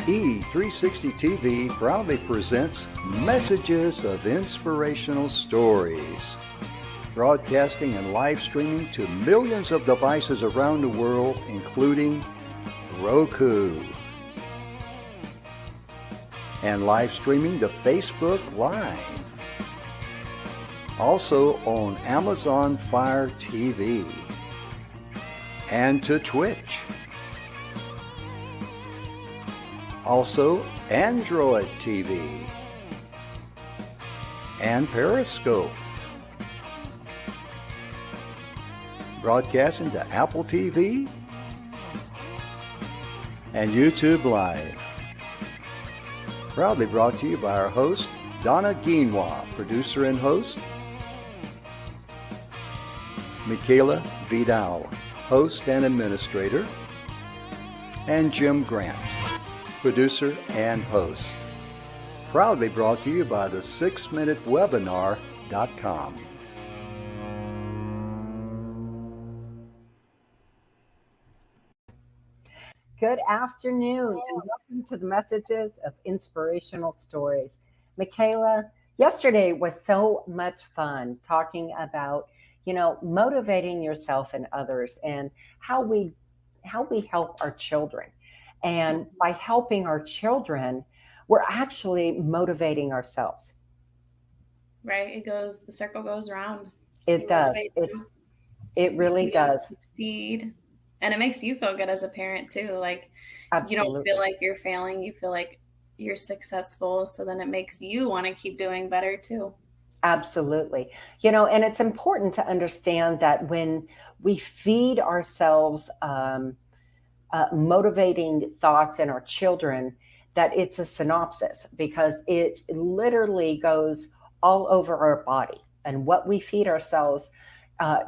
E360 TV proudly presents Messages of Inspirational Stories, broadcasting and live streaming to millions of devices around the world, including Roku, and live streaming to Facebook Live. Also on Amazon Fire TV and to Twitch. Also Android TV and Periscope. Broadcasting to Apple TV and YouTube Live. Proudly brought to you by our host, Donna producer and host, Mikayla Vidal, host and administrator, and Jim Grant, producer and host. Proudly brought to you by the 6minutewebinar.com. Good afternoon and welcome to the Messages of Inspirational Stories. Mikayla, yesterday was so much fun talking about, motivating yourself and others and how we help our children. And by helping our children, we're actually motivating ourselves. Right. The circle goes around. It does. It really does. Succeed. And it makes you feel good as a parent too. Like, absolutely. You don't feel like you're failing. You feel like you're successful. So then it makes you want to keep doing better too. Absolutely. And it's important to understand that when we feed ourselves motivating thoughts in our children, that it's a synopsis, because it literally goes all over our body. And what we feed ourselves,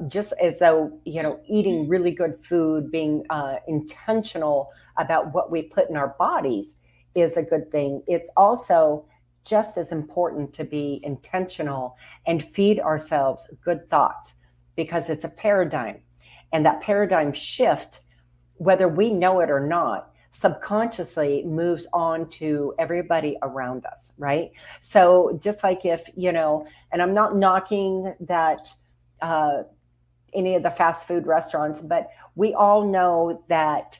just as though, eating really good food, being intentional about what we put in our bodies is a good thing. It's also just as important to be intentional and feed ourselves good thoughts, because it's a paradigm. And that paradigm shift, whether we know it or not, subconsciously moves on to everybody around us, right? So just like if, and I'm not knocking that any of the fast food restaurants, but we all know that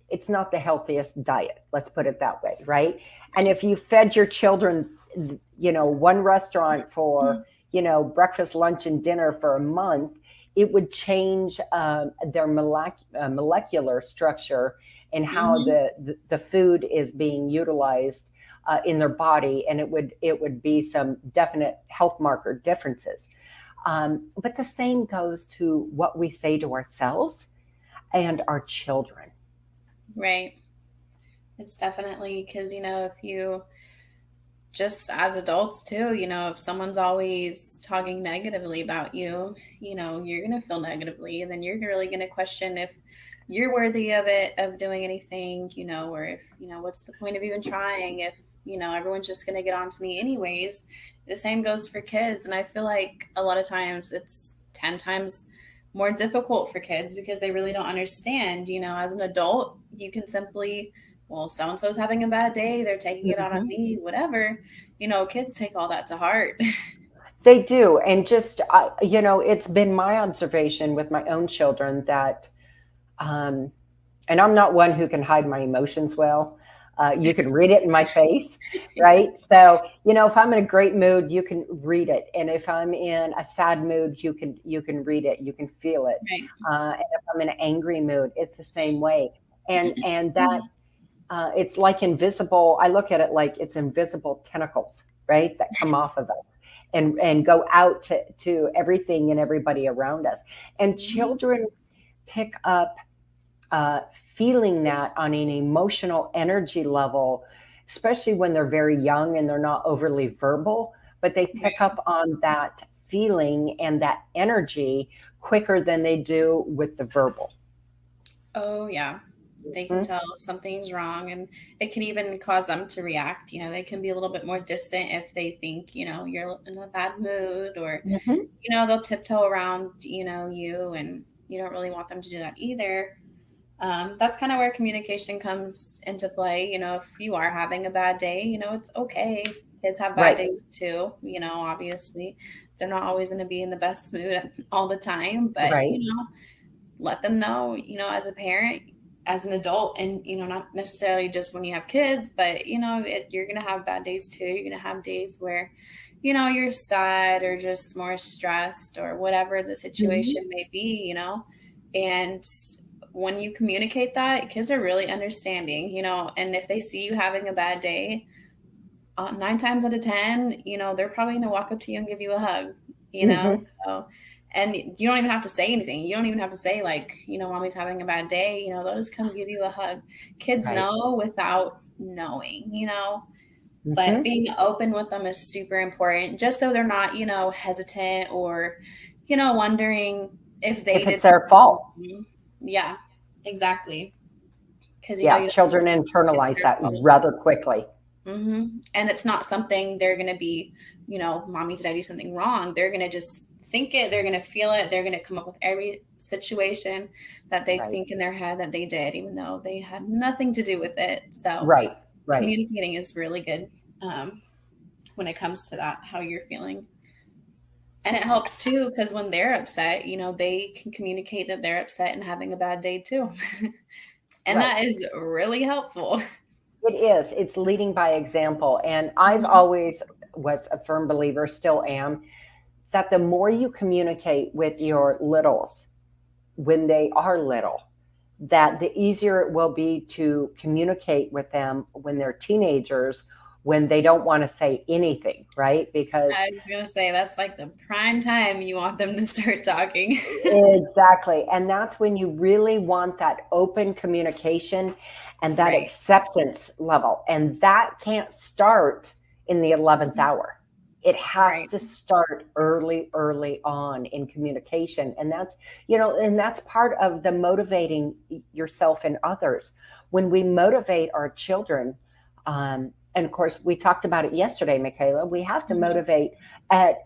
it's not the healthiest diet. Let's put it that way, right? And if you fed your children, one restaurant for, breakfast, lunch, and dinner for a month, it would change their molecular structure and how the food is being utilized in their body, and it would be some definite health marker differences. But the same goes to what we say to ourselves and our children. Right. It's definitely because, if you just as adults too, if someone's always talking negatively about you, you're going to feel negatively, and then you're really going to question if you're worthy of it, of doing anything, or if, what's the point of even trying if, everyone's just going to get on to me anyways. The same goes for kids. And I feel like a lot of times it's 10 times more difficult for kids because they really don't understand, as an adult, you can simply, well, so-and-so's having a bad day, they're taking it out on me, whatever. Kids take all that to heart. They do. And just, it's been my observation with my own children that, and I'm not one who can hide my emotions well. You can read it in my face, right? So, if I'm in a great mood, you can read it. And if I'm in a sad mood, you can read it. You can feel it. Right. And if I'm in an angry mood, it's the same way. And that, it's like invisible. I look at it like it's invisible tentacles, right? That come off of us and go out to everything and everybody around us. And children pick up feeling that on an emotional energy level, especially when they're very young and they're not overly verbal, but they pick up on that feeling and that energy quicker than they do with the verbal. Oh, yeah. They can tell if something's wrong, and it can even cause them to react. They can be a little bit more distant if they think, you're in a bad mood, or, they'll tiptoe around, you, and you don't really want them to do that either. That's kind of where communication comes into play. If you are having a bad day, it's okay. Kids have bad Right. days too. Obviously, they're not always going to be in the best mood all the time, but, Right. let them know, as a parent, as an adult, and, not necessarily just when you have kids, but, you're going to have bad days too. You're going to have days where, you're sad or just more stressed or whatever the situation Mhm. may be, and when you communicate that, kids are really understanding, and if they see you having a bad day, 9 times out of 10, they're probably going to walk up to you and give you a hug, Mhm. so, and you don't even have to say anything. You don't even have to say, like, mommy's having a bad day, they'll just come give you a hug. Kids Right. know without knowing, but Mhm. being open with them is super important, just so they're not, hesitant or, wondering if they If it's did their something fault. wrong. Yeah, exactly. Because, Yeah, you children it's internalize their that fault. rather quickly. And it's not something they're going to be, mommy, did I do something wrong? They're going to just think it. They're going to feel it. They're going to come up with every situation that they Right. think in their head that they did, even though they had nothing to do with it. So Right. Right. communicating is really good, when it comes to that, how you're feeling. And it helps too, because when they're upset, they can communicate that they're upset and having a bad day too. And Right. that is really helpful. It is. It's leading by example. And I've Mhm. always was a firm believer, still am, that the more you communicate with your littles when they are little, that the easier it will be to communicate with them when they're teenagers, when they don't want to say anything, right? Because I was gonna say that's like the prime time you want them to start talking. exactly. And that's when you really want that open communication and that Right. acceptance level. And that can't start in the 11th Mhm. hour. It has Right. to start early, early on in communication. And that's, and that's part of the motivating yourself and others. When we motivate our children, and of course, we talked about it yesterday, Mikayla, we have to Mhm. motivate at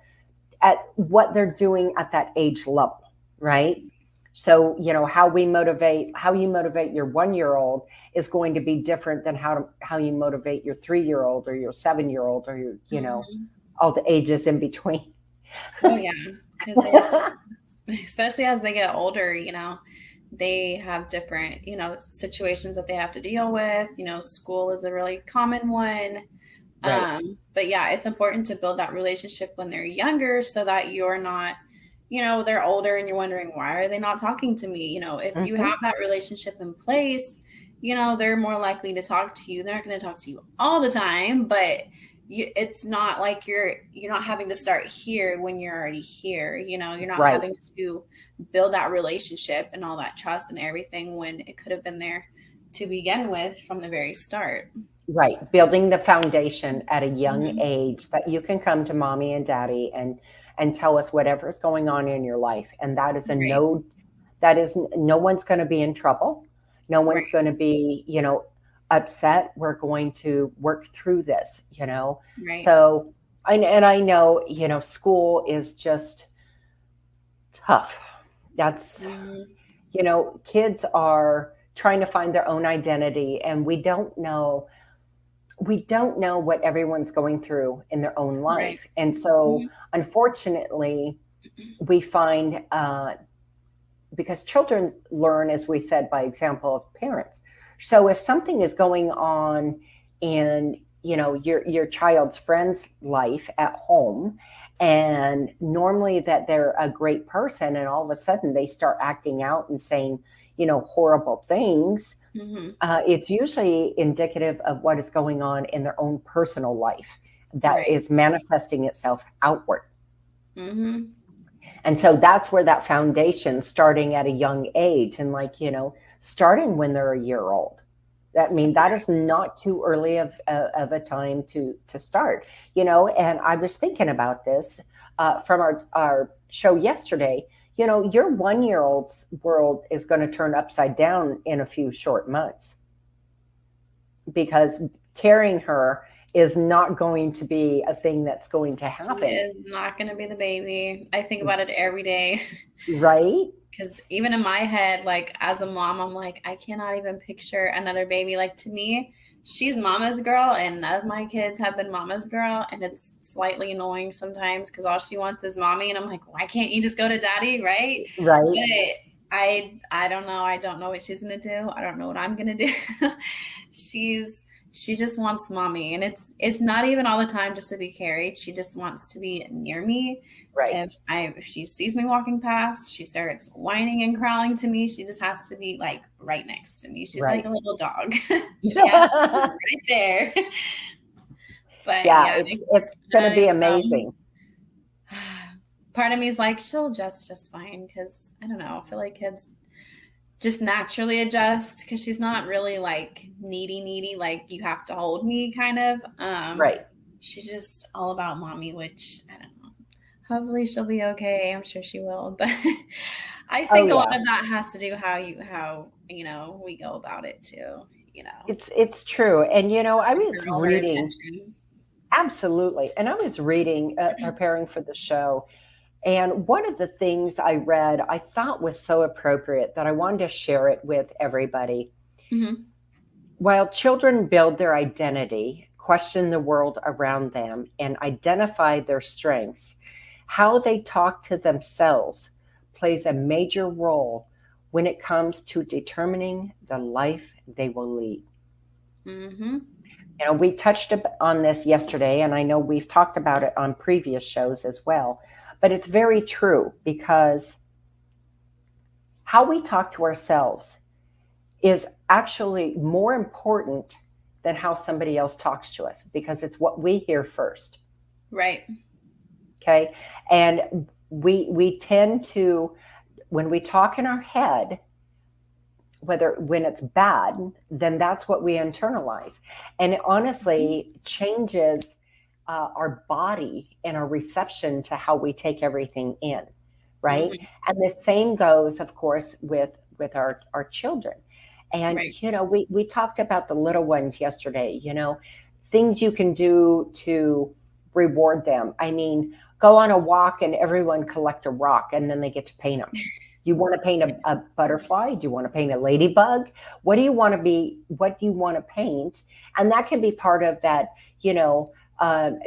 what they're doing at that age level, right? So, how you motivate your 1 year old is going to be different than how you motivate your 3 year old or your 7 year old or your, Mhm. all the ages in between. Oh yeah, because they, especially as they get older, they have different, situations that they have to deal with. School is a really common one. Right. But yeah, it's important to build that relationship when they're younger so that you're not, they're older and you're wondering, why are they not talking to me? If you Hmm. have that relationship in place, they're more likely to talk to you. They're not going to talk to you all the time, but it's not like you're not having to start here when you're already here. You're not Right. having to build that relationship and all that trust and everything when it could have been there to begin with from the very start. Right. Building the foundation at a young Mhm. age that you can come to mommy and daddy and tell us whatever's going on in your life. And that is Right. no one's going to be in trouble. No Right. one's going to be, upset. We're going to work through this. Right. So, and I know, school is just tough. That's, Mhm. kids are trying to find their own identity, and we don't know what everyone's going through in their own Right. life. And so, Mhm. unfortunately, we find because children learn, as we said, by example of parents. So if something is going on in your child's friend's life at home, and normally that they're a great person, and all of a sudden they start acting out and saying horrible things, Mhm. it's usually indicative of what is going on in their own personal life that Right. is manifesting itself outward. Mhm. And so that's where that foundation, starting at a young age, and starting when they're a year old. That is not too early of a time to start. And I was thinking about this from our show yesterday. Your 1 year old's world is going to turn upside down in a few short months, because carrying her is not going to be a thing that's going to She happen. is not going to be the baby. I think about it every day. Right? Because even in my head, like as a mom, I'm like, I cannot even picture another baby. Like to me, she's mama's girl, and none of my kids have been mama's girl. And it's slightly annoying sometimes because all she wants is mommy. And I'm like, why can't you just go to daddy? Right. Right. But I don't know. I don't know what she's going to do. I don't know what I'm going to do. She just wants mommy. And it's not even all the time just to be carried. She just wants to be near me. Right. If she sees me walking past, she starts whining and crawling to me. She just has to be like right next to me. She's like a little dog. She has to be right there. But yeah, it's going to be amazing. Part of me is like, she'll adjust just fine because I don't know. I feel like kids just naturally adjust because she's not really like needy, like you have to hold me kind of. Right. She's just all about mommy, which I don't know. Hopefully she'll be okay. I'm sure she will. But I think a lot of that has to do how we go about it too. It's true. And I was reading. Absolutely. And I was reading, preparing for the show. And one of the things I read I thought was so appropriate that I wanted to share it with everybody. Mm-hmm. While children build their identity, question the world around them, and identify their strengths, how they talk to themselves plays a major role when it comes to determining the life they will lead. Mm-hmm. We touched on this yesterday, and I know we've talked about it on previous shows as well, but it's very true because how we talk to ourselves is actually more important than how somebody else talks to us because it's what we hear first. Right. Okay. And we tend to, when we talk in our head, when it's bad, then that's what we internalize. And it honestly changes our body and our reception to how we take everything in. Right. Mm-hmm. And the same goes, of course, with our children. And, we talked about the little ones yesterday, things you can do to reward them. I mean, go on a walk and everyone collect a rock and then they get to paint them. Do you want to paint a butterfly? Do you want to paint a ladybug? What do you want to paint? And that can be part of that,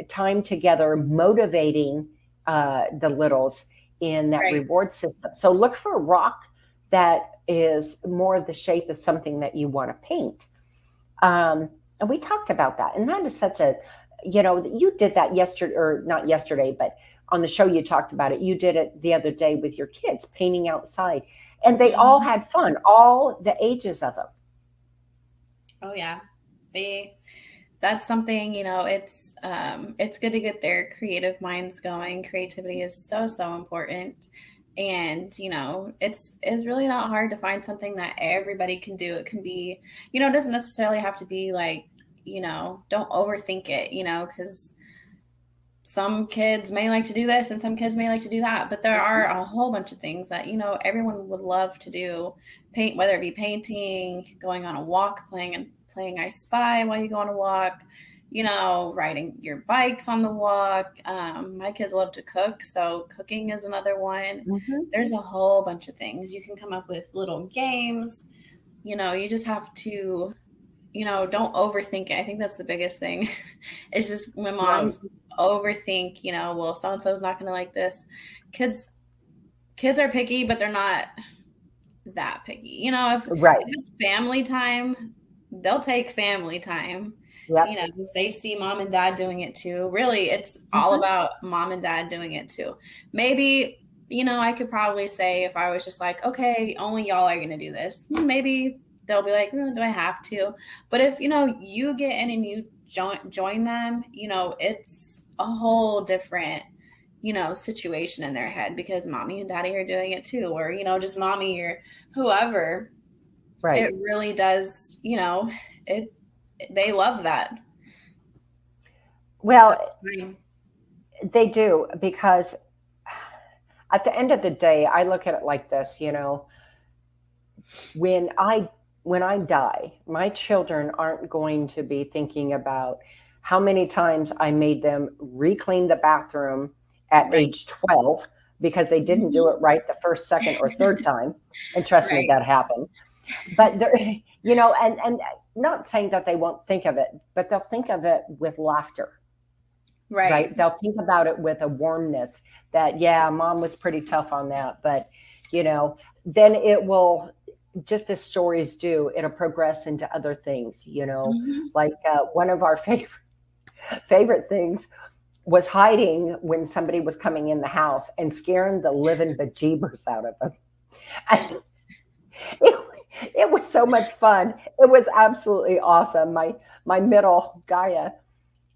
time together, motivating the littles in that reward system. So look for a rock that is more of the shape of something that you want to paint. And we talked about that. And that is such a, you did that yesterday, or not yesterday, but on the show you talked about it. You did it the other day with your kids, painting outside. And they all had fun, all the ages of them. Oh, yeah. That's something, it's good to get their creative minds going. Creativity is so, so important. And, it's really not hard to find something that everybody can do. It can be, it doesn't necessarily have to be like, don't overthink it, because some kids may like to do this and some kids may like to do that. But there are a whole bunch of things that, everyone would love to do. Paint, whether it be painting, going on a walk, playing I Spy while you go on a walk, riding your bikes on the walk. My kids love to cook, so cooking is another one. Mm-hmm. There's a whole bunch of things. You can come up with little games. You just have to, don't overthink it. I think that's the biggest thing. It's just when moms overthink, well, so-and-so's not going to like this. Kids are picky, but they're not that picky. If it's family time, they'll take family time. Yep. If they see mom and dad doing it too, really, it's all about mom and dad doing it too. Maybe, I could probably say if I was just like, okay, only y'all are going to do this, maybe they'll be like, do I have to? But if, you get in and you join them, it's a whole different, situation in their head because mommy and daddy are doing it too. Or, just mommy or whoever. Right. It really does, they love that. Well, they do, because at the end of the day, I look at it like this, when I die, my children aren't going to be thinking about how many times I made them re-clean the bathroom at Right. age 12 because they didn't do it right the first, second, or third time. And trust me, Right. that happened. But there, and not saying that they won't think of it, but they'll think of it with laughter, right? Right. They'll think about it with a warmness that, yeah, mom was pretty tough on that. But, then it will, just as stories do, it'll progress into other things, Mhm. like one of our favorite things was hiding when somebody was coming in the house and scaring the living bejeebers out of them. And it, it was so much fun. It was absolutely awesome. My middle Gaia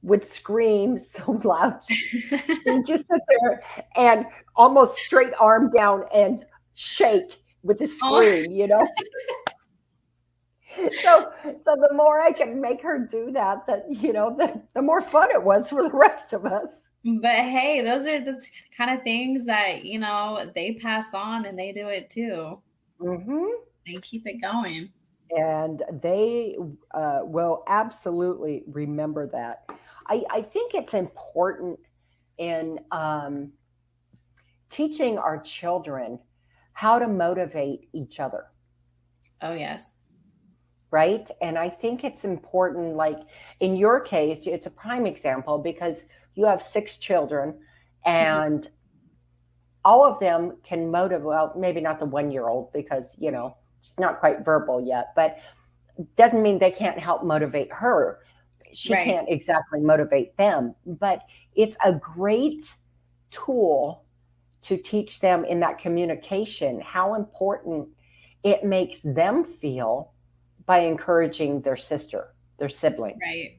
would scream so loud. She'd just sit there and almost straight arm down and shake with the Oh, scream. So the more I could make her do that, the more fun it was for the rest of us. but hey, those are the kind of things that, they pass on and they do it too. Hmm. They keep it going. And they will absolutely remember that. I think it's important in teaching our children how to motivate each other, Oh, yes. right? And I think it's important, like in your case, it's a prime example because you have 6 children Mhm. and all of them can motivate, well, maybe not the 1 year old because, she's not quite verbal yet, but doesn't mean they can't help motivate her. She Right. can't exactly motivate them, but it's a great tool to teach them in that communication how important it makes them feel by encouraging their sister, their sibling. Right.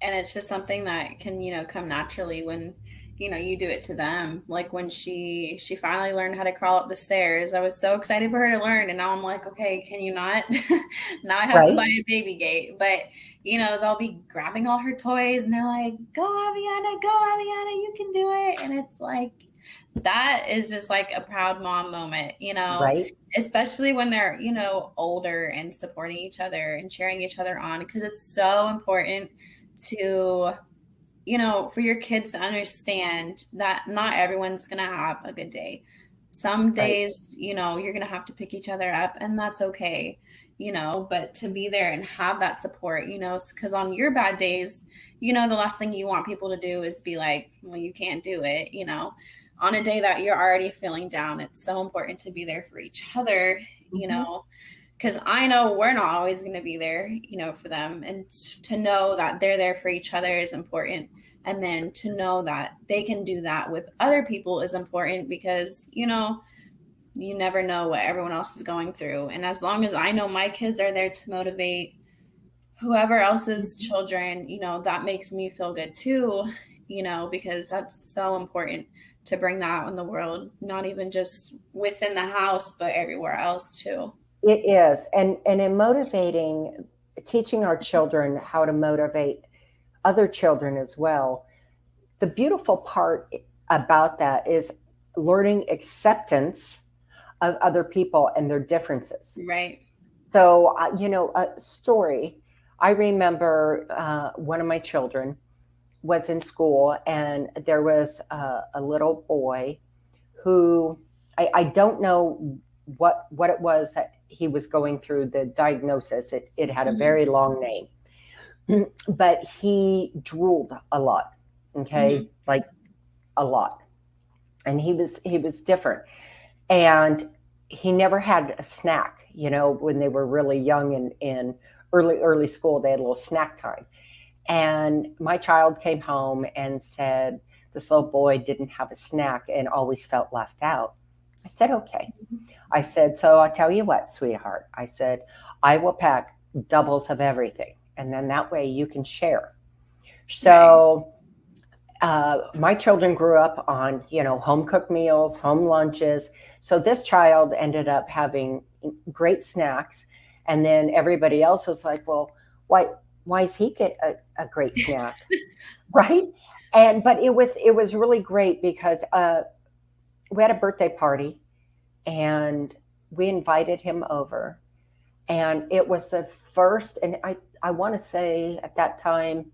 And it's just something that can, come naturally when, you do it to them. Like when she finally learned how to crawl up the stairs, I was so excited for her to learn. And now I'm like, okay, can you not? Now I have to Right? buy a baby gate. But, they'll be grabbing all her toys and they're like, go Aviana, go Aviana, you can do it. And it's like, that is just like a proud mom moment, Right? especially when they're, older and supporting each other and cheering each other on, because it's so important to, for your kids to understand that not everyone's going to have a good day. Some Right. days, you're going to have to pick each other up, and that's okay, but to be there and have that support, because on your bad days, the last thing you want people to do is be like, well, you can't do it, on a day that you're already feeling down. It's so important to be there for each other, Mhm. because I know we're not always going to be there, for them. And to know that they're there for each other is important. And then to know that they can do that with other people is important because, you never know what everyone else is going through. And as long as I know my kids are there to motivate whoever else's Mhm. children, that makes me feel good too, because that's so important to bring that out in the world, not even just within the house, but everywhere else too. It is. And in motivating, teaching our children how to motivate other children as well, the beautiful part about that is learning acceptance of other people and their differences. Right. So, a story. I remember one of my children was in school, and there was a little boy who I don't know what it was that he was going through, the diagnosis. It had a Mhm. very long name, but he drooled a lot. Okay, Mhm. like a lot, and he was different, and he never had a snack. When they were really young and in early school, they had a little snack time. And my child came home and said this little boy didn't have a snack and always felt left out. I said, okay. I said, so I'll tell you what, sweetheart. I said, I will pack doubles of everything. And then that way you can share. Right. So my children grew up on, home cooked meals, home lunches. So this child ended up having great snacks. And then everybody else was like, well, why does he get a great snack? Right. But it was really great because we had a birthday party and we invited him over. And it was the first, and I want to say at that time,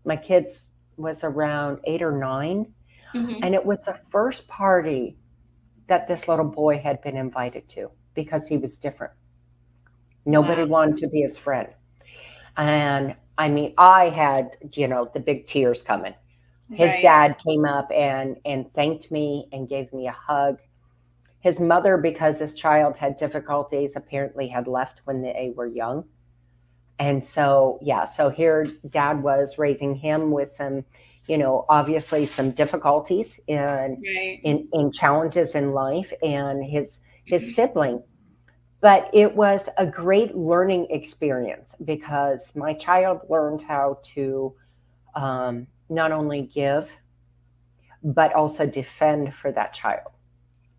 My kids was around 8 or 9, Mm-hmm. and it was the first party that this little boy had been invited to because he was different. Wow. Nobody wanted to be his friend. And I mean, I had, the big tears coming. His Right. dad came up and thanked me and gave me a hug. His mother, because this child had difficulties, apparently had left when they were young. And so, yeah, so here dad was raising him with some, obviously some difficulties Right. in challenges in life, and his sibling. But it was a great learning experience because my child learned how to not only give, but also defend for that child.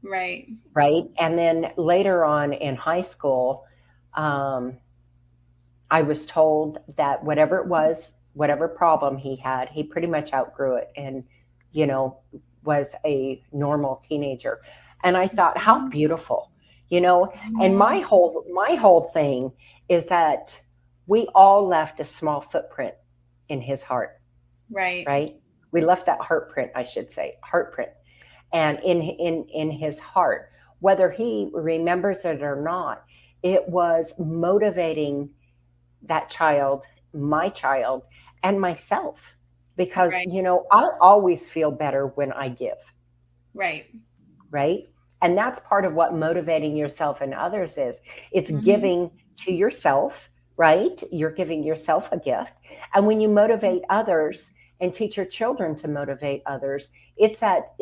Right. Right. And then later on in high school, um, I was told that whatever it was, whatever problem he had, he pretty much outgrew it and, you know, was a normal teenager. And I thought, how beautiful, you know, and Mhm. my whole thing is that we all left a small footprint in his heart, Right. right? We left that heart print, I should say, heart print. And in his heart, whether he remembers it or not, it was motivating that child, my child, and myself. Because, Right. I always feel better when I give, Right. right? And that's part of what motivating yourself and others is. It's Mm-hmm. giving to yourself, right? You're giving yourself a gift. And when you motivate others and teach your children to motivate others, it's that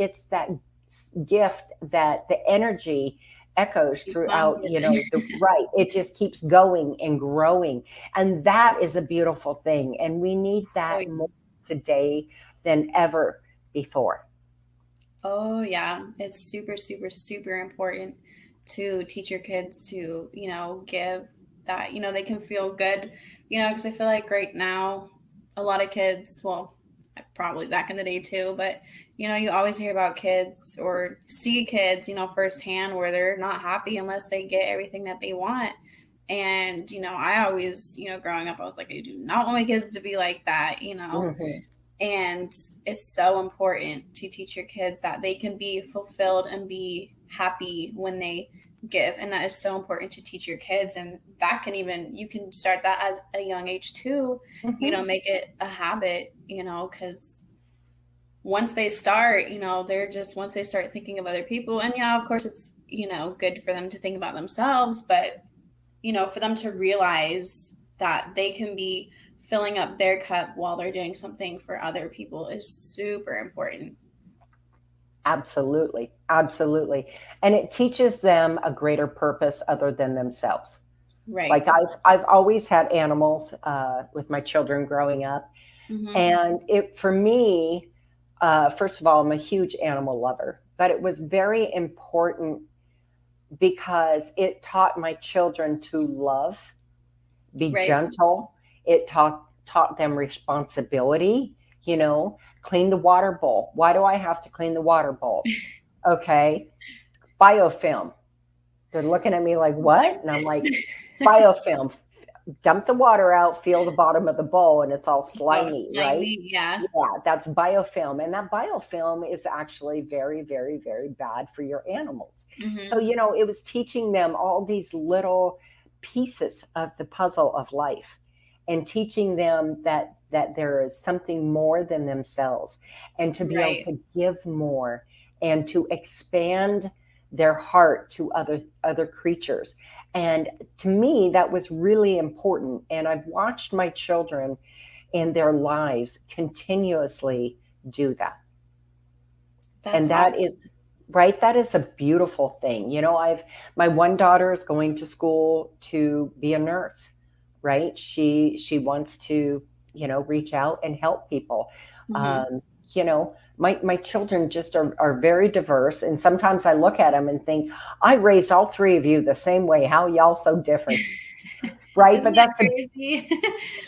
gift that the energy echoes Keep on throughout, giving. the right. It just keeps going and growing. And that is a beautiful thing. And we need Oh, that more today than ever before. oh yeah, it's super, super, super important to teach your kids to, give that, they can feel good, because I feel like right now, a lot of kids, well, probably back in the day too, but, you always hear about kids or see kids, firsthand where they're not happy unless they get everything that they want. And, I always, growing up, I was like, I do not want my kids to be like that. Mhm. And it's so important to teach your kids that they can be fulfilled and be happy when they give. And that is so important to teach your kids. And that can even, you can start that as a young age too, Mhm. make it a habit, because once they start, once they start thinking of other people, and yeah, of course it's, good for them to think about themselves, but for them to realize that they can be filling up their cup while they're doing something for other people is super important. Absolutely. Absolutely. And it teaches them a greater purpose other than themselves. Like Right. I've always had animals with my children growing up, Mm-hmm. and it for me, first of all, I'm a huge animal lover, but it was very important because it taught my children to love, be Right. gentle. It taught them responsibility. Clean the water bowl. Why do I have to clean the water bowl? Okay, biofilm. They're looking at me like, what? And I'm like, biofilm. Dump the water out, feel the bottom of the bowl, and it's all So slimy, right? slimy. Yeah. Yeah, that's biofilm. And that biofilm is actually very, very, very bad for your animals. So, Mm-hmm. it was teaching them all these little pieces of the puzzle of life and teaching them that there is something more than themselves and to be able Right. to give more and to expand their heart to other creatures. And to me, that was really important. And I've watched my children in their lives continuously do that. That's And that awesome. is right. That is a beautiful thing. I've my one daughter is going to school to be a nurse, right? She wants to, reach out and help people. Mm-hmm. Um, my children just are very diverse. And sometimes I look at them and think, I raised all three of you the same way. How y'all so different? Right. Isn't But that that's the crazy?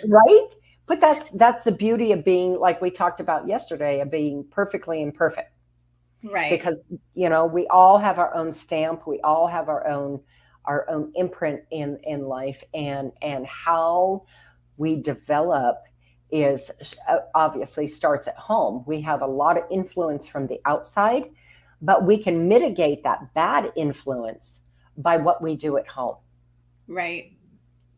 right. But that's the beauty of being, like we talked about yesterday, of being perfectly imperfect. Right. Because we all have our own stamp, we all have our own imprint in life, and how we develop is obviously starts at home. We have a lot of influence from the outside, but we can mitigate that bad influence by what we do at home. Right.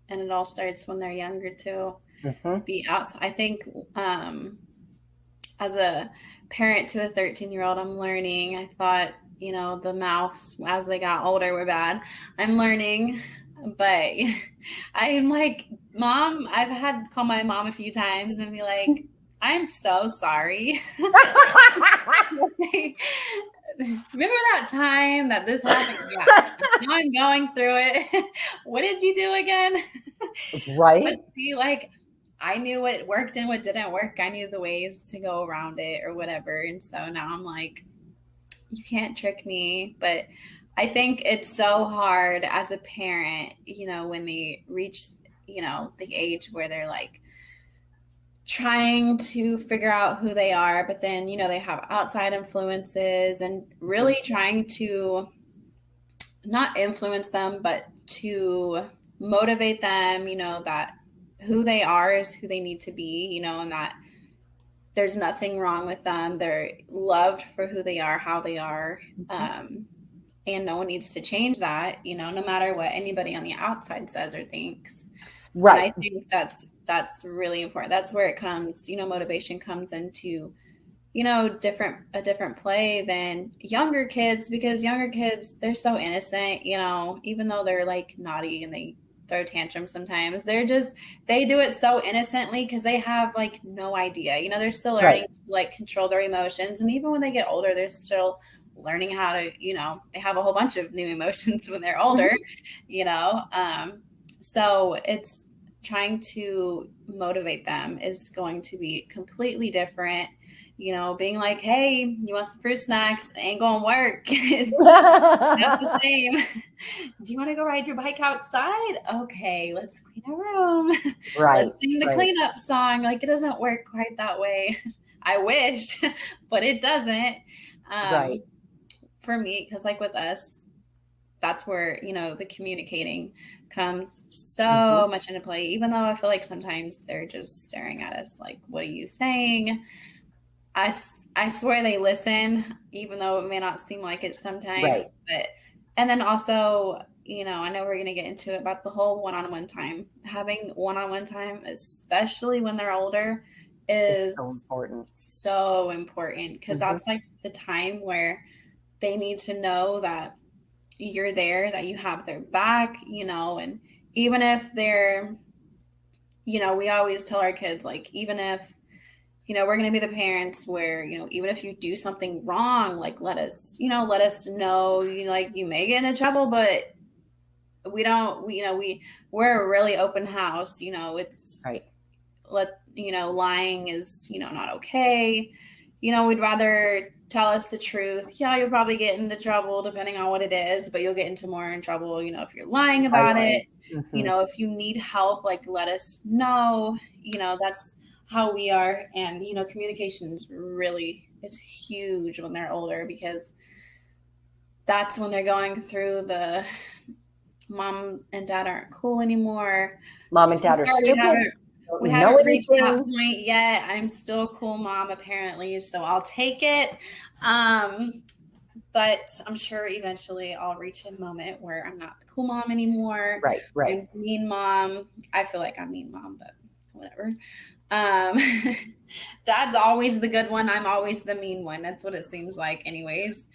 And it all starts when they're younger too. Mm-hmm. The outside, I think, as a parent to a 13-year-old, I'm learning. I thought, the mouths as they got older were bad. I'm learning, but I'm like, Mom, I've had to call my mom a few times and be like, I'm so sorry. Remember that time that this happened? Yeah. Now I'm going through it. What did you do again? Right. But see, like, I knew what worked and what didn't work. I knew the ways to go around it or whatever. And so now I'm like, you can't trick me. But I think it's so hard as a parent, when they reach, the age where they're like trying to figure out who they are, but then, they have outside influences and really trying to not influence them, but to motivate them, that who they are is who they need to be, and that there's nothing wrong with them. They're loved for who they are, how they are. And no one needs to change that, no matter what anybody on the outside says or thinks. Right. And I think that's really important. That's where it comes, motivation comes into, a different play than younger kids, because younger kids, they're so innocent, even though they're like naughty and they throw tantrums sometimes, they do it so innocently because they have like no idea, they're still learning to like control their emotions. And even when they get older, they're still learning how to, they have a whole bunch of new emotions when they're older, so it's trying to motivate them is going to be completely different. Being like, hey, you want some fruit snacks? It ain't gonna work. It's not the same. Do you want to go ride your bike outside? Okay, let's clean our room. Right. Let's sing the cleanup song. Like, it doesn't work quite that way. I wished, but it doesn't. Right. For me, because like with us, that's where, the communicating comes so much into play, even though I feel like sometimes they're just staring at us like, what are you saying? I swear they listen, even though it may not seem like it sometimes. Right. But, and then also, I know we're going to get into it about the whole one-on-one time. Having one-on-one time, especially when they're older, is so important because that's like the time where they need to know that you're there, that you have their back, and even if they're, we always tell our kids, like, even if, we're going to be the parents where, even if you do something wrong, like, let us know, like, you may get into trouble, but we don't, we're a really open house, it's right. Lying is, not okay. We'd rather tell us the truth. Yeah, you'll probably get into trouble depending on what it is, but you'll get into more in trouble, if you're lying about it. If you need help, like, let us know. That's how we are. And, communication is huge when they're older, because that's when they're going through the mom and dad aren't cool anymore. Mom and dad are stupid. We haven't reached that point yet. I'm still a cool mom, apparently, so I'll take it. But I'm sure eventually I'll reach a moment where I'm not the cool mom anymore. Right. I'm the mean mom. I feel like I'm mean mom, but whatever. Dad's always the good one. I'm always the mean one. That's what it seems like anyways.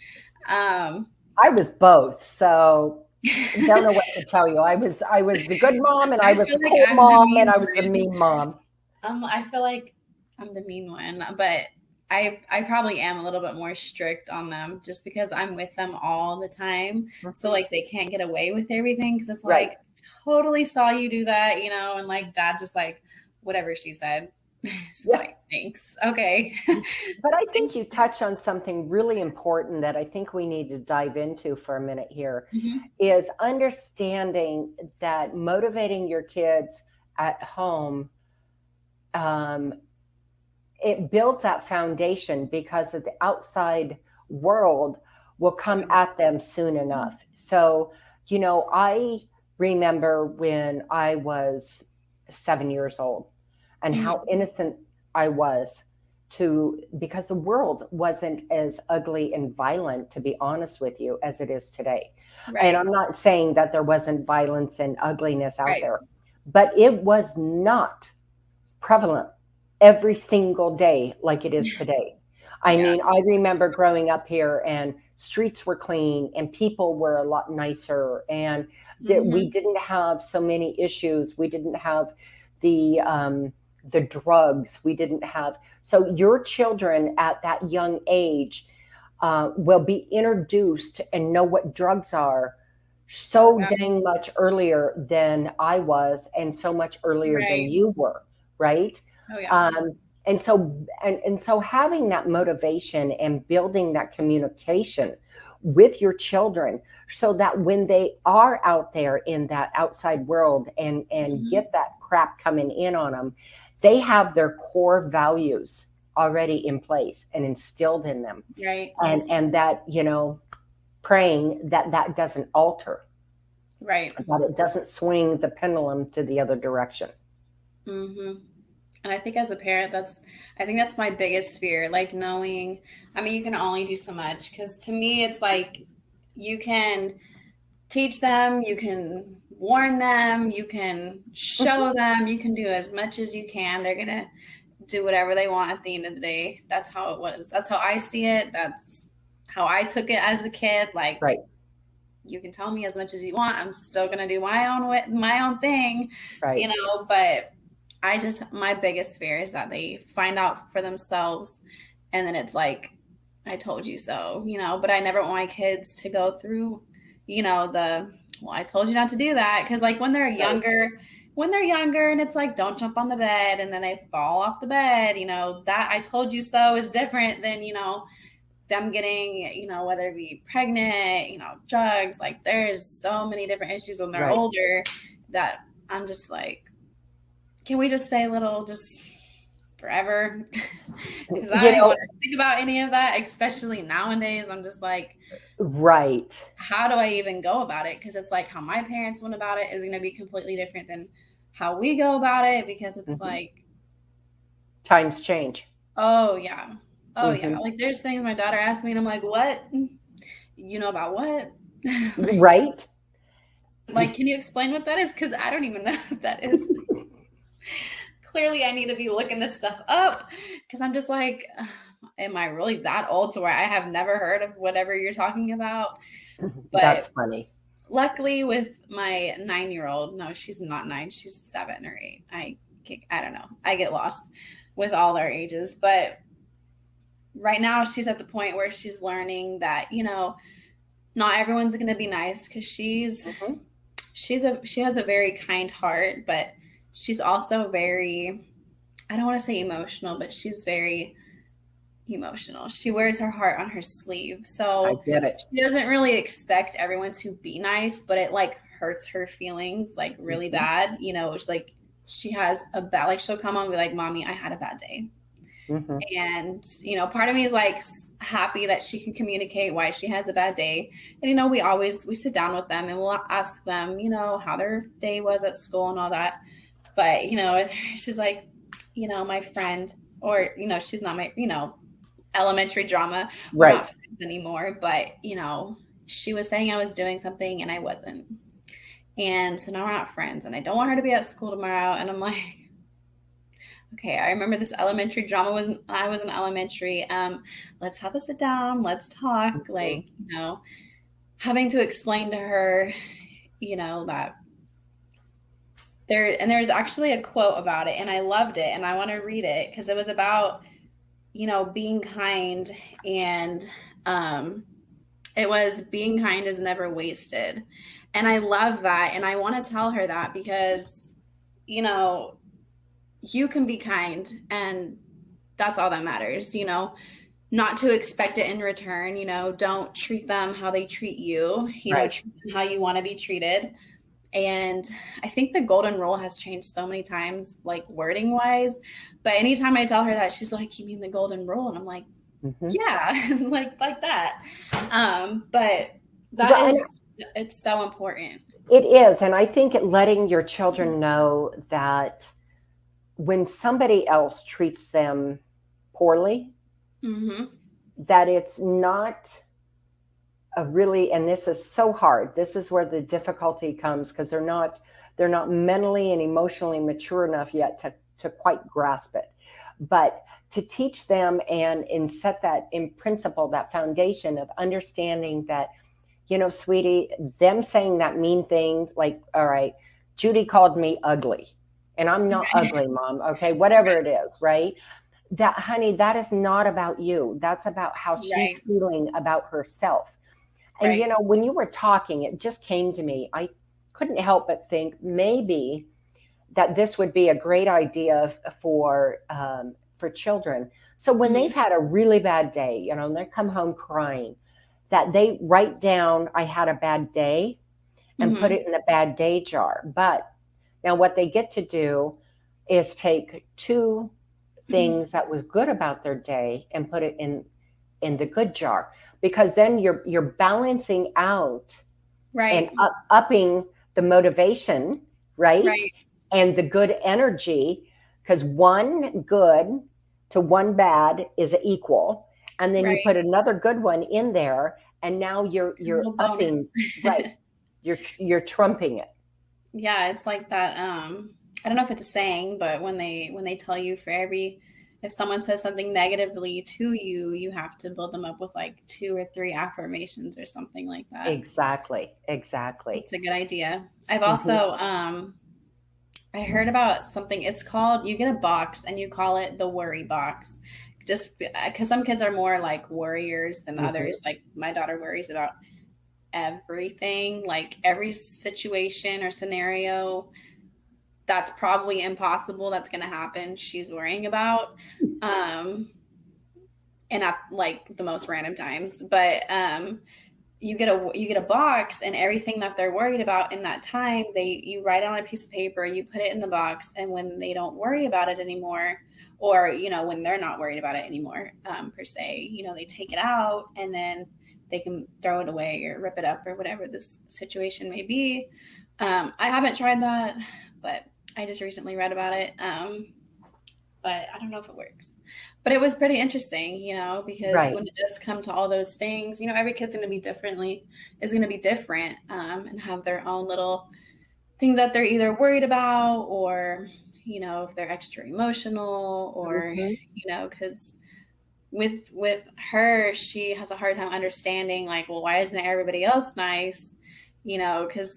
I was both, so I don't know what to tell you. I was the good mom, and I was the cool mom, and I was the mean mom. I feel like I'm the mean one, but I probably am a little bit more strict on them just because I'm with them all the time. So like they can't get away with everything because it's like, totally saw you do that, and like dad's just like, whatever she said. Like, thanks. Okay. But I think you touch on something really important that I think we need to dive into for a minute here, is understanding that motivating your kids at home, it builds that foundation because of the outside world will come at them soon enough. So, I remember when I was 7 years old, and how innocent I was because the world wasn't as ugly and violent, to be honest with you, as it is today. Right. And I'm not saying that there wasn't violence and ugliness out Right. there, but it was not prevalent every single day like it is today. I Yeah. mean, I remember growing up here and streets were clean and people were a lot nicer, and that we didn't have so many issues. We didn't have the drugs. We didn't have, so your children at that young age will be introduced and know what drugs are so Yeah. dang much earlier than I was, and so much earlier than Right. you were, right? Oh yeah. And so having that motivation and building that communication with your children, so that when they are out there in that outside world and get that crap coming in on them, they have their core values already in place and instilled in them. Right. And that, you know, praying that doesn't alter, Right. that it doesn't swing the pendulum to the other direction. And I think as a parent, I think that's my biggest fear, like knowing, I mean, you can only do so much, because to me, it's like you can teach them, you can warn them, you can show them, you can do as much as you can. They're going to do whatever they want at the end of the day. That's how it was. That's how I see it. That's how I took it as a kid. Like, Right. You can tell me as much as you want. I'm still going to do my own thing, Right. you know, but my biggest fear is that they find out for themselves, and then it's like, I told you so, you know. But I never want my kids to go through, you know, I told you not to do that. Because like when they're younger and it's like, don't jump on the bed, and then they fall off the bed, you know, that I told you so is different than, you know, them getting, you know, whether it be pregnant, you know, drugs. Like there's so many different issues when they're older that I'm just like, can we just stay little just forever? Because I don't want to think about any of that, especially nowadays. I'm just like, right. How do I even go about it? Because it's like how my parents went about it is going to be completely different than how we go about it, because it's like times change. Oh yeah. Like there's things my daughter asked me and I'm like, what? You know about what? Right. Like, can you explain what that is? Because I don't even know what that is. Clearly, I need to be looking this stuff up, because I'm just like, am I really that old to where I have never heard of whatever you're talking about? But that's funny. Luckily, with my 9-year-old, no, she's not 9, she's 7 or 8. I don't know. I get lost with all their ages. But right now, she's at the point where she's learning that, you know, not everyone's going to be nice, because she has a very kind heart, but she's also very, I don't want to say emotional, but she's very emotional. She wears her heart on her sleeve. So I get it. She doesn't really expect everyone to be nice, but it like hurts her feelings like really bad. You know, it's like she has a bad, like she'll come on and be like, Mommy, I had a bad day. And, you know, part of me is like happy that she can communicate why she has a bad day. And, you know, we sit down with them and we'll ask them, you know, how their day was at school and all that. But, you know, she's like, you know, my friend, or, you know, she's not my, you know, elementary drama. We're not friends anymore. But, you know, she was saying I was doing something and I wasn't. And so now we're not friends, and I don't want her to be at school tomorrow. And I'm like, okay, I remember this elementary drama I was in elementary. Let's have a sit down. Let's talk. Like, you know, having to explain to her, you know, that there's actually a quote about it, and I loved it, and I want to read it, because it was about, you know, being kind, and it was, being kind is never wasted. And I love that. And I want to tell her that, because, you know, you can be kind, and that's all that matters, you know, not to expect it in return. You know, don't treat them how they treat you, you know, treat them how you want to be treated. And I think the golden rule has changed so many times, like wording wise, but anytime I tell her that, she's like, you mean the golden rule? And I'm like, yeah, like that. But it's so important. It is. And I think letting your children know that when somebody else treats them poorly, Mm-hmm. that it's not a really, and this is so hard. This is where the difficulty comes, because they're not mentally and emotionally mature enough yet to quite grasp it. But to teach them and set that in principle, that foundation of understanding that, sweetie, them saying that mean thing, like, all right, Judy called me ugly, and I'm not ugly, Mom. Okay, whatever it is, right? That, honey, that is not about you. That's about how she's Right. feeling about herself. And, Right. when you were talking, it just came to me. I couldn't help but think maybe that this would be a great idea for children. So when Mm-hmm. they've had a really bad day, and they come home crying, that they write down, I had a bad day, and put Mm-hmm. it in the bad day jar. But now what they get to do is take two things that was good about their day and put it in the good jar, because then you're balancing out and Right. upping the motivation, right? Right. And the good energy, because one good to one bad is equal, and then you Right. put another good one in there, and now A you're little bonus. upping, right? You're trumping it. Yeah, it's like that. I don't know if it's a saying, but when they tell you for every if someone says something negatively to you, you have to build them up with like 2 or 3 affirmations or something like that. Exactly. It's a good idea. I've Hmm. also I heard about something. It's called, you get a box and you call it the worry box. Just because some kids are more like worriers than Hmm. others. Like my daughter worries about everything, like every situation or scenario that's probably impossible that's going to happen, she's worrying about. Um, and at like the most random times. But you get a box, and everything that they're worried about in that time, you write it on a piece of paper, you put it in the box, and when they don't worry about it anymore, or when they're not worried about it anymore, per se, they take it out, and then they can throw it away or rip it up or whatever this situation may be. I haven't tried that, but I just recently read about it. But I don't know if it works. But it was pretty interesting, because Right. when it does come to all those things, every kid's going to be different, and have their own little things that they're either worried about, or, if they're extra emotional, or, Hmm. because with her, she has a hard time understanding, like, well, why isn't everybody else nice? Because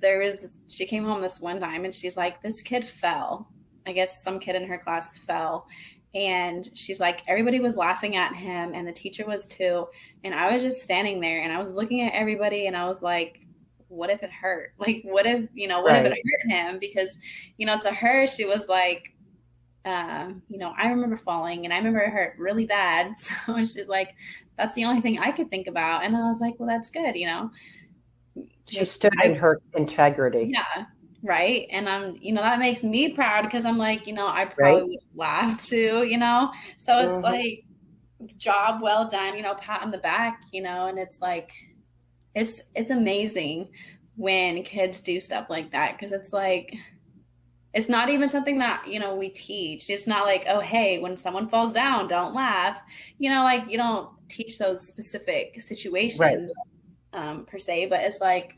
she came home this one time and she's like, this kid fell. I guess some kid in her class fell. And she's like, everybody was laughing at him and the teacher was too. And I was just standing there and I was looking at everybody and I was like, what if it hurt? Like, what if it Right. hurt him? Because, to her, she was like, I remember falling and I remember it hurt really bad. So she's like, that's the only thing I could think about. And I was like, well, that's good, She because stood in her integrity. yeah, right. And that makes me proud because I'm like, I Right. probably would have laughed too, So it's Hmm. like, job well done, pat on the back, and it's like, it's amazing when kids do stuff like that, because it's like, it's not even something that, we teach. It's not like, oh, hey, when someone falls down, don't laugh. Like, you don't teach those specific Right. situations, per se, but it's like,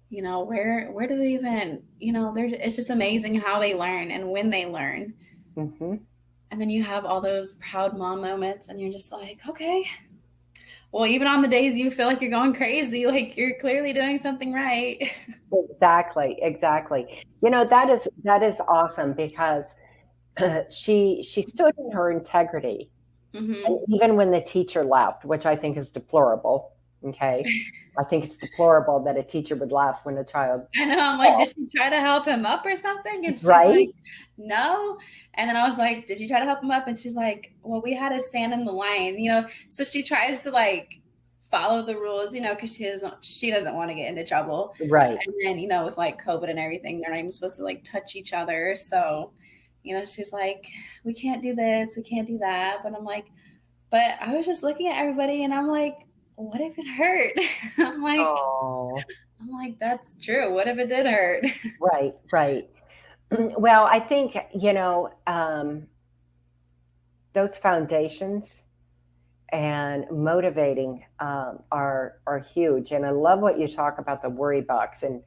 where do they even, it's just amazing how they learn and when they learn. Hmm. And then you have all those proud mom moments and you're just like, okay, well, even on the days you feel like you're going crazy, like you're clearly doing something right. Exactly. That is awesome, because she stood in her integrity, and Hmm. even when the teacher laughed, which I think is deplorable. Okay, I think it's deplorable that a teacher would laugh when a child I know. I'm like, falls. did she try to help him up or something? And she's Right. like, no. And then I was like, did you try to help him up? And she's like, well, we had to stand in the line, So she tries to like follow the rules, because she doesn't want to get into trouble. Right. And then, with like COVID and everything, they're not even supposed to like touch each other. So, she's like, we can't do this, we can't do that. But I'm like, but I was just looking at everybody and I'm like, what if it hurt? I'm like, Oh. I'm like, that's true. What if it did hurt? Right. Well, I think, those foundations and motivating are huge. And I love what you talk about the worry box. And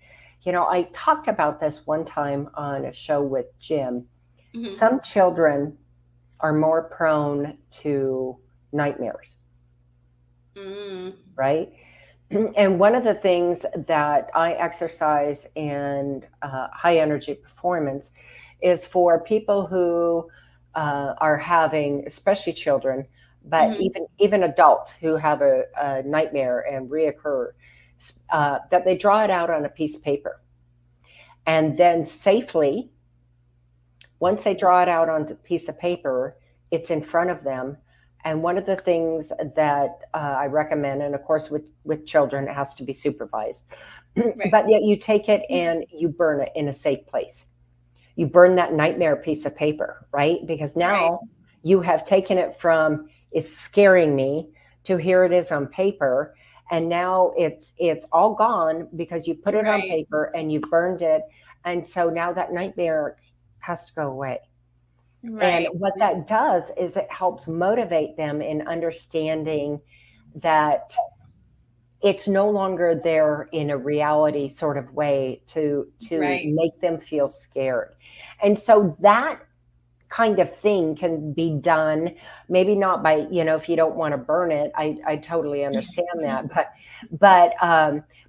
I talked about this one time on a show with Jim. Hmm. Some children are more prone to nightmares, Mm. right? And one of the things that I exercise in high energy performance is for people who are having, especially children, but Hmm. even adults who have a nightmare and reoccur, that they draw it out on a piece of paper, and then safely, once they draw it out on a piece of paper, it's in front of them. And one of the things that I recommend, and of course with children, it has to be supervised, Right. but yet you take it and you burn it in a safe place. You burn that nightmare piece of paper, right? Because Right. now you have taken it from it's scaring me to here it is on paper, and now it's all gone because you put it on Right. paper and you burned it, and so now that nightmare has to go away. And Right. what that does is it helps motivate them in understanding that it's no longer there in a reality sort of way to Right. make them feel scared. And so that kind of thing can be done, maybe not by, if you don't want to burn it, I totally understand that,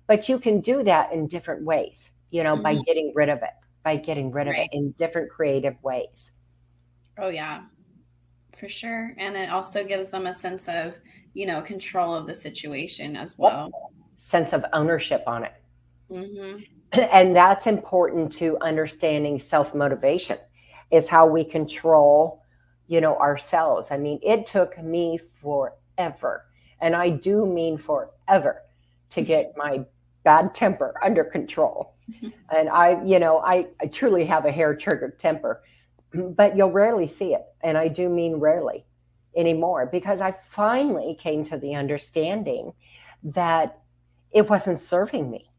but you can do that in different ways, by Hmm. getting rid of it, Right. in different creative ways. Oh yeah, for sure. And it also gives them a sense of, control of the situation as Yep. well. Sense of ownership on it. Hmm. And that's important to understanding self motivation, is how we control, ourselves. I mean, it took me forever, and I do mean forever, to get my bad temper under control. And I truly have a hair triggered temper, but you'll rarely see it. And I do mean rarely anymore, because I finally came to the understanding that it wasn't serving me,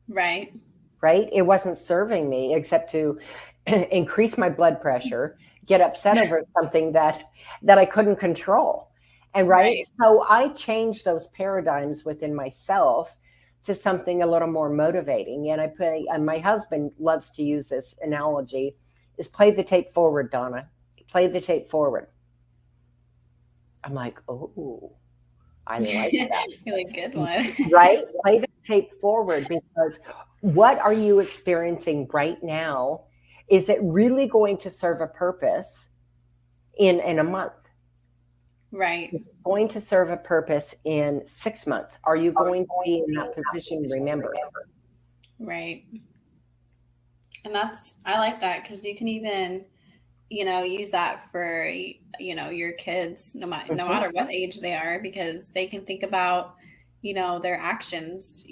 Right. right? It wasn't serving me except to increase my blood pressure, get upset over something that I couldn't control. And right, Right. so I changed those paradigms within myself to something a little more motivating. And and my husband loves to use this analogy, is play the tape forward, Donna. Play the tape forward. I'm like, oh, I like that. You're like, good one. Right? Play the tape forward, because what are you experiencing right now? Is it really going to serve a purpose in a month? Right. Going to serve a purpose in 6 months? Are you going to be in that position remembered? Right. And I like that because you can even, use that for, your kids, no Mhm. matter what age they are, because they can think about, their actions,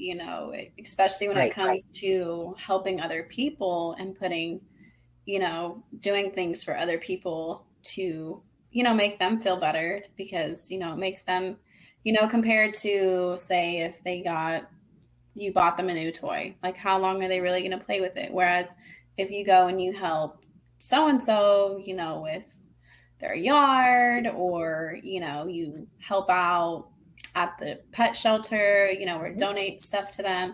especially when it Right. comes to helping other people and putting, doing things for other people to, make them feel better because, it makes them, compared to say if you bought them a new toy, like how long are they really going to play with it? Whereas if you go and you help so and so, with their yard, or, you help out at the pet shelter, or Mhm. donate stuff to them,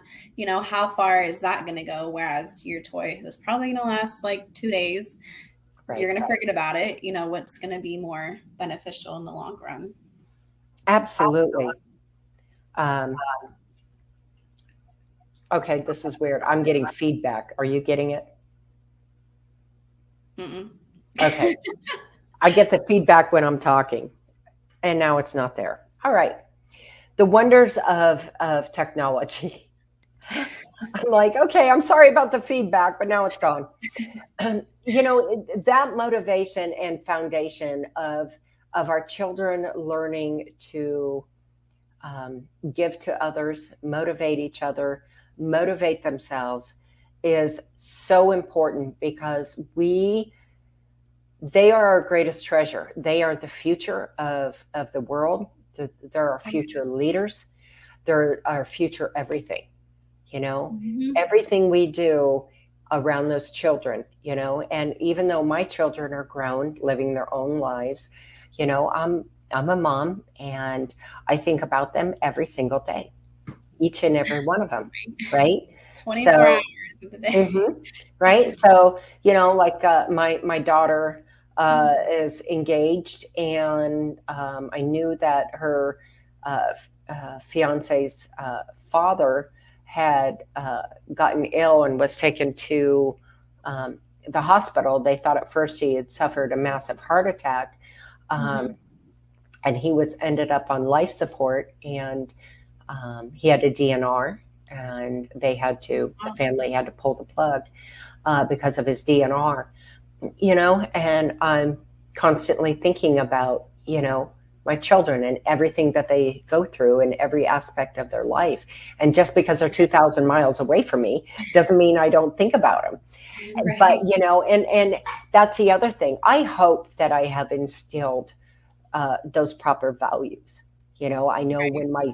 how far is that going to go? Whereas your toy is probably going to last like 2 days. You're Right. going to forget about it. What's going to be more beneficial in the long run. Absolutely. Um, okay, this is weird. I'm getting feedback. Are you getting it? Mm-mm. Okay. I get the feedback when I'm talking, and now it's not there. All right. The wonders of technology. I'm like, okay, I'm sorry about the feedback, but now it's gone. That motivation and foundation of our children learning to give to others, motivate each other, motivate themselves, is so important, because they are our greatest treasure. They are the future of the world. They're our future leaders. They're our future everything. You know, Mhm. everything we do, around those children, and even though my children are grown, living their own lives, I'm a mom, and I think about them every single day, each and every one of them, right? 24 hours So, of the day. mhm, right? So, like my daughter is engaged, and I knew that her fiance's father had gotten ill and was taken to the hospital. They thought at first he had suffered a massive heart attack. Um, Mhm. and he was ended up on life support, and he had a DNR, and the Oh, family had to pull the plug because of his DNR, and I'm constantly thinking about, my children and everything that they go through in every aspect of their life. And just because they're 2,000 miles away from me doesn't mean I don't think about them. But, right. and that's the other thing. I hope that I have instilled those proper values. I know Right. when my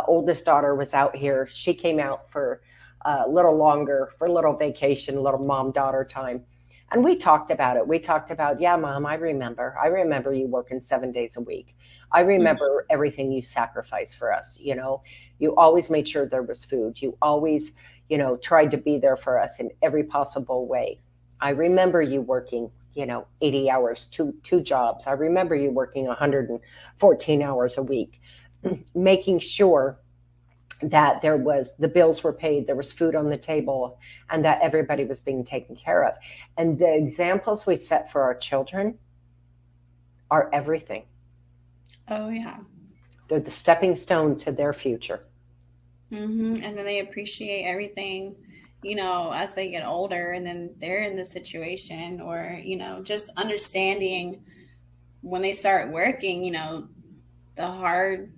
oldest daughter was out here, she came out for a little longer, for a little vacation, a little mom daughter time. And we talked about it. We talked about, yeah, mom, I remember. I remember you working 7 days a week. I Mhm. remember everything you sacrificed for us. You always made sure there was food. You always, tried to be there for us in every possible way. I remember you working, 80 hours, two jobs. I remember you working 114 hours a week, making sure that the bills were paid, there was food on the table, and that everybody was being taken care of. And the examples we set for our children are everything. Oh yeah. They're the stepping stone to their future. And then they appreciate everything, as they get older, and then they're in the situation, or just understanding when they start working, the hard,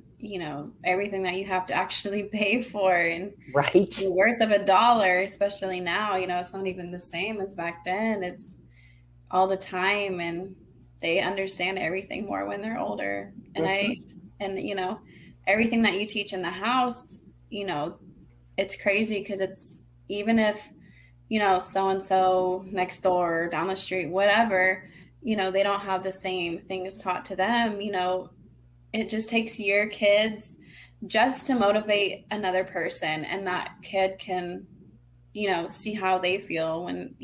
everything that you have to actually pay for, and Right. the worth of a dollar, especially now, it's not even the same as back then. It's all the time, and they understand everything more when they're older. Mm-hmm. And everything that you teach in the house, it's crazy, because it's, even if so and so next door, down the street, whatever, they don't have the same things taught to them. It just takes your kids just to motivate another person, and that kid can see how they feel when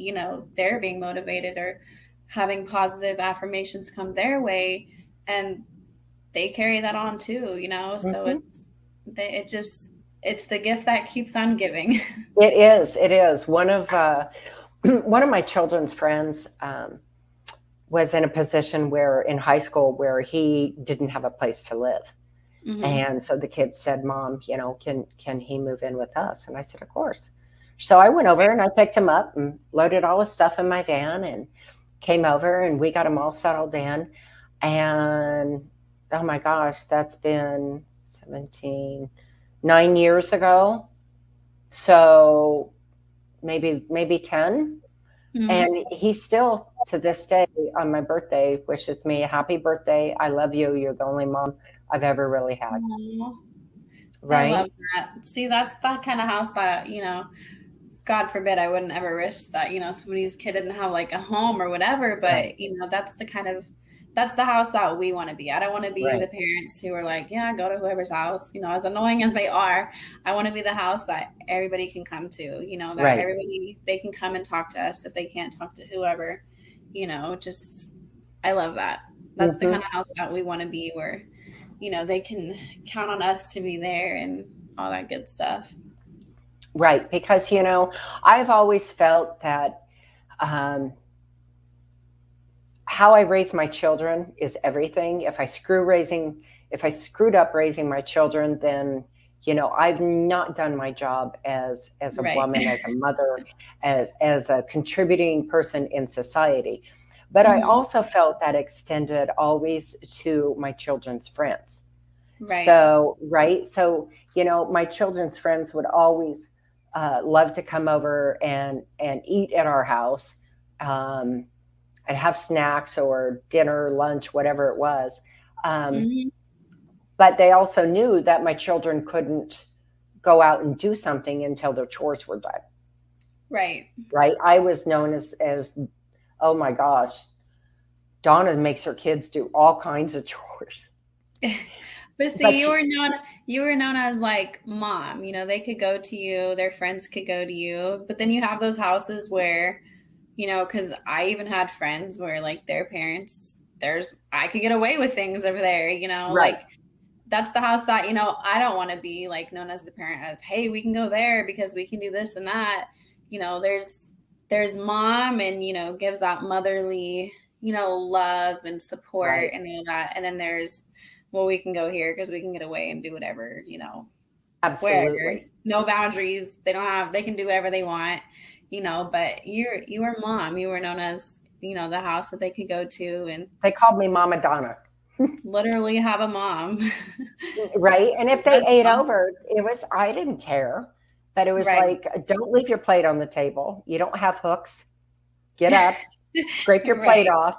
they're being motivated, or having positive affirmations come their way, and they carry that on too. So Mm-hmm. it's the gift that keeps on giving. It is. It is. One of my children's friends was in a position where in high school where he didn't have a place to live. Hmm. And so the kids said, Mom, can he move in with us? And I said, of course. So I went over and I picked him up and loaded all his stuff in my van and came over, and we got him all settled in. And oh my gosh, that's been 9 years ago. So maybe 10. Hmm. And he still to this day on my birthday wishes me a happy birthday. I love you. You're the only mom I've ever really had. I love Right? that. See, that's that kind of house that, God forbid, I wouldn't ever wish that, somebody's kid didn't have like a home or whatever, Right. but that's the house that we want to be. I don't want to be the Right. parents who are like, yeah, go to whoever's house, as annoying as they are. I want to be the house that everybody can come to, that Right. everybody, they can come and talk to us if they can't talk to whoever, just, I love that. That's the kind Hmm. of house that we want to be, where, they can count on us to be there and all that good stuff. Right. Because, I've always felt that um, how I raise my children is everything. If I screwed up raising my children, then I've not done my job as a Right. woman, as a mother, as a contributing person in society. But I Hmm. also felt that extended always to my children's friends. Right. So, right. So, my children's friends would always love to come over and eat at our house. Um, and have snacks or dinner, lunch, whatever it was. Um, Hmm. but they also knew that my children couldn't go out and do something until their chores were done. Right. right? I was known as oh my gosh, Donna makes her kids do all kinds of chores. But But see, you were known as like mom. You know, they could go to you, their friends could go to you, but then you have those houses where, you know, because I even had friends where like their parents, I could get away with things over there. You know, right, like that's the house that, you know, I don't want to be like known as the parent as, hey, we can go there because we can do this and that. You know, there's mom and, you know, gives that motherly, you know, love and support right, and all that. And then there's, well, we can go here because we can get away and do whatever, you know, wherever. absolutely. No boundaries. They can do whatever they want, you know, but you were mom. You were known as, you know, the house that they could go to and They called me Mama Donna. literally have a mom. Right. And So if they that's ate awesome. over, I didn't care. But it was Right. like, don't leave your plate on the table. You don't have hooks. Get up, scrape your plate Right. off,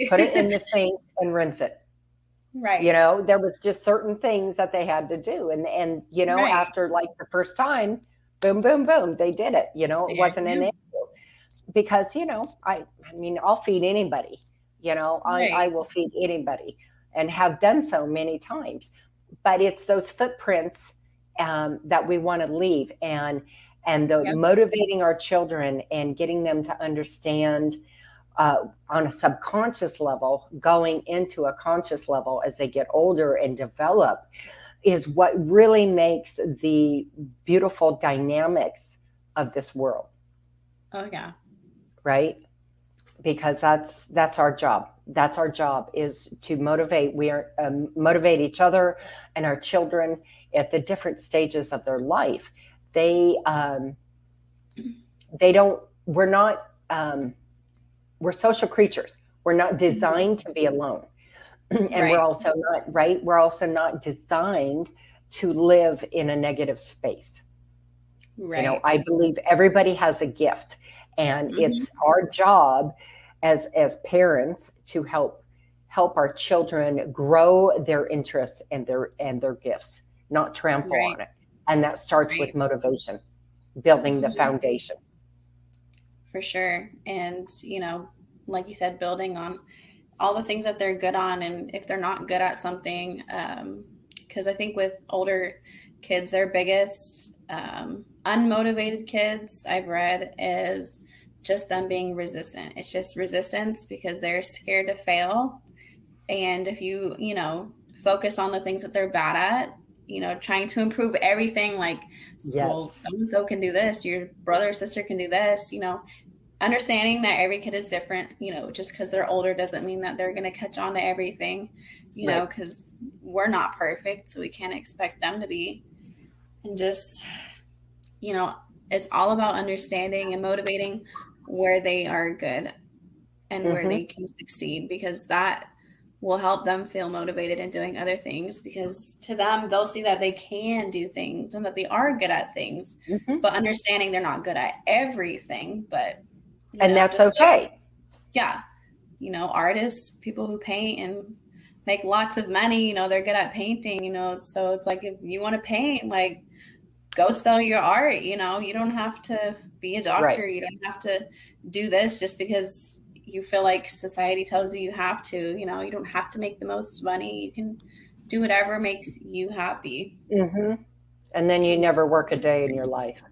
put it in the sink and rinse it. You Right. know, there was just certain things that they had to do. And you know, Right. after like the first time, boom, boom, boom, they did it. You know, it There wasn't an you issue because, you know, I mean, I'll feed anybody. You know, go. I Right. will feed anybody and have done so many times. But it's those footprints that we want to leave, and the Yep. motivating our children and getting them to understand on a subconscious level, going into a conscious level as they get older and develop, is what really makes the beautiful dynamics of this world, Oh yeah. right? Because that's our job. That's our job, is to motivate. We are motivate each other and our children at the different stages of their life. They they don't. We're not. We're social creatures. We're not Mhm. designed to be alone, and we're Right. also not right. We're also not designed to live in a negative space. You know, Right. I believe everybody has a gift, and Mhm. it's our job as parents to help our children grow their interests and their gifts, not trample Right. on it. And that starts with Right. motivation, building the Mhm. foundation. For sure. And, you know, like you said, building on all the things that they're good on, and if they're not good at something, because I think with older kids, their biggest unmotivated kids I've read is just them being resistant. It's just resistance because they're scared to fail. And if you know, focus on the things that they're bad at, you know, trying to improve everything, like, well, Yes, so and so can do this, your brother or sister can do this, you know, understanding that every kid is different, you know, just because they're older doesn't mean that they're going to catch on to everything, you know, right. because we're not perfect, so we can't expect them to be. And just, you know, it's all about understanding and motivating where they are good and where Hmm. they can succeed, because that will help them feel motivated in doing other things, because to them they'll see that they can do things and that they are good at things, Hmm. but understanding they're not good at everything. But, you And know, that's just like, okay. yeah, you know, artists, people who paint and make lots of money, you know, they're good at painting, you know, so it's like, if you want to paint, like, go sell your art, you know, you don't have to be a Right. doctor, you don't have to do this just because you feel like society tells you you have to, you know, you don't have to make the most money, you can do whatever makes you happy. Hmm. And then you And never work a day in your life,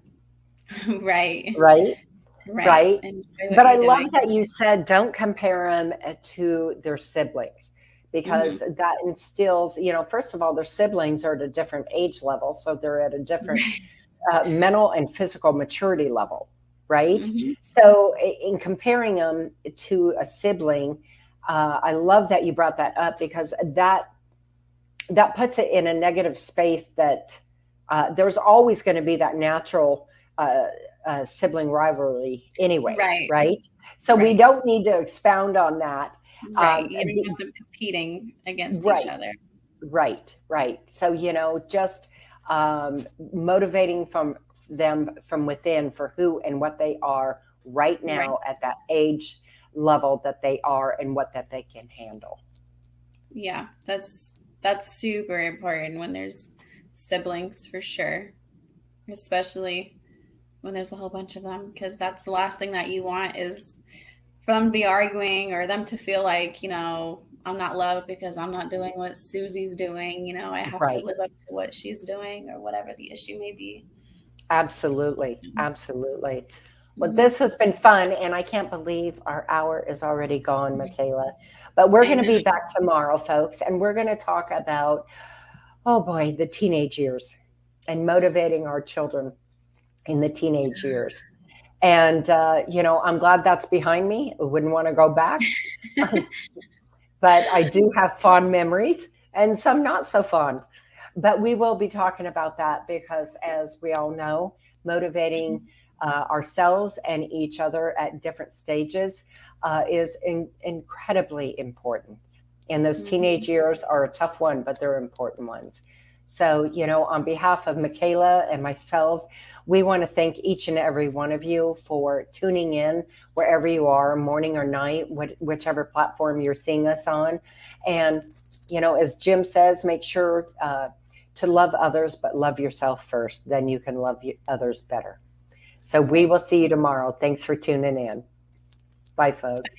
right, right? right, Right. enjoy what But I you're love doing. that you said don't compare them to their siblings, Hmm. because that instills, you know, first of all, their siblings are at a different age level. So they're at a different Right. mental and physical maturity level, right? Hmm. So in comparing them to a sibling, I love that you brought that up, because that puts it in a negative space, that there's always going to be that natural sibling rivalry anyway, Right, right? So we right, don't need to expound on that. right. You don't want them competing against each Right, other. right, right. So, you know, just motivating from them from within for who and what they are right Right. now at that age level that they are, and what that they can handle. Yeah, that's super important when there's siblings, for sure. Especially when there's a whole bunch of them, because that's the last thing that you want is for them to be arguing or them to feel like, I'm not loved because I'm not doing what Susie's doing. I have to Right. live up to what she's doing or whatever the issue may be. Absolutely. Absolutely. Well, Mhm. this has been fun, and I can't believe our hour is already gone, Mikayla. But we're I going to know. be back tomorrow, folks, and we're going to talk about, oh boy, the teenage years and motivating our children in the teenage years. And, I'm glad that's behind me. I wouldn't want to go back, but I do have fond memories and some not so fond. But we will be talking about that because, as we all know, motivating ourselves and each other at different stages is incredibly important. And those teenage years are a tough one, but they're important ones. So, on behalf of Mikayla and myself, we want to thank each and every one of you for tuning in wherever you are, morning or night, whichever platform you're seeing us on. And, as Jim says, make sure to love others, but love yourself first. Then you can love others better. So we will see you tomorrow. Thanks for tuning in. Bye, folks.